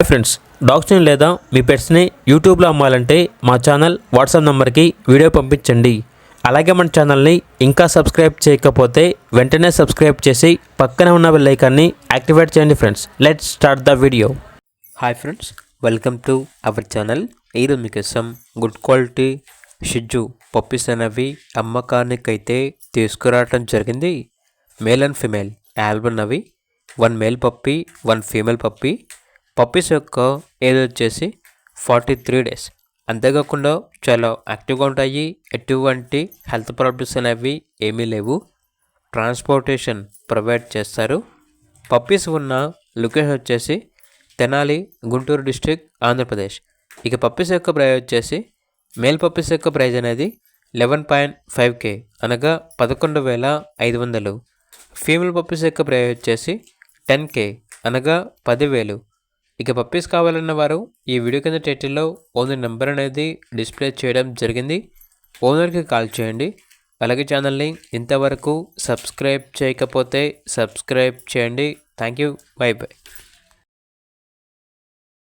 Friends, డాగ్స్ని లేదా మీ పెట్స్ని యూట్యూబ్లో అమ్మాలంటే మా ఛానల్ వాట్సాప్ నెంబర్కి వీడియో పంపించండి. అలాగే మన ఛానల్ని ఇంకా సబ్స్క్రైబ్ చేయకపోతే వెంటనే సబ్స్క్రైబ్ చేసి పక్కనే ఉన్న బెల్ ఐకాన్ని యాక్టివేట్ చేయండి. Friends, let's start the video. Hi friends, welcome to our channel. ఈరోజు మీకోసం గుడ్ క్వాలిటీ షిజ్జు పప్పీస్ అనేవి అమ్మకానికైతే తీసుకురావటం జరిగింది. మేల్ అండ్ ఫీమేల్ ఆల్బమ్ అవి 1 male puppy 1 female puppy. Puppies యొక్క ఏజ్ వచ్చేసి 43 డేస్. అంతేకాకుండా చాలా యాక్టివ్గా ఉంటాయి. ఎటువంటి హెల్త్ ప్రాబ్లమ్స్ అనేవి ఏమీ లేవు. ట్రాన్స్పోర్టేషన్ ప్రొవైడ్ చేస్తారు. పప్పీస్ ఉన్న లొకేషన్ వచ్చేసి తెనాలి, గుంటూరు డిస్ట్రిక్ట్, ఆంధ్రప్రదేశ్. ఇక పప్పీస్ యొక్క ప్రైస్ వచ్చేసి మేల్ పప్పీస్ యొక్క ప్రైజ్ అనేది 11.5K అనగా 11,500. ఫీమేల్ పప్పీస్ యొక్క ప్రైస్ వచ్చేసి 10K అనగా 10,000. ఇక పప్పీస్ కావాలన్న వారు ఈ వీడియో కింద టైటిల్లో ఓనర్ నెంబర్ అనేది డిస్ప్లే చేయడం జరిగింది. ఓనర్కి కాల్ చేయండి. అలాగే ఛానల్ని ఇంతవరకు సబ్స్క్రైబ్ చేయకపోతే సబ్స్క్రైబ్ చేయండి. Thank you. By by.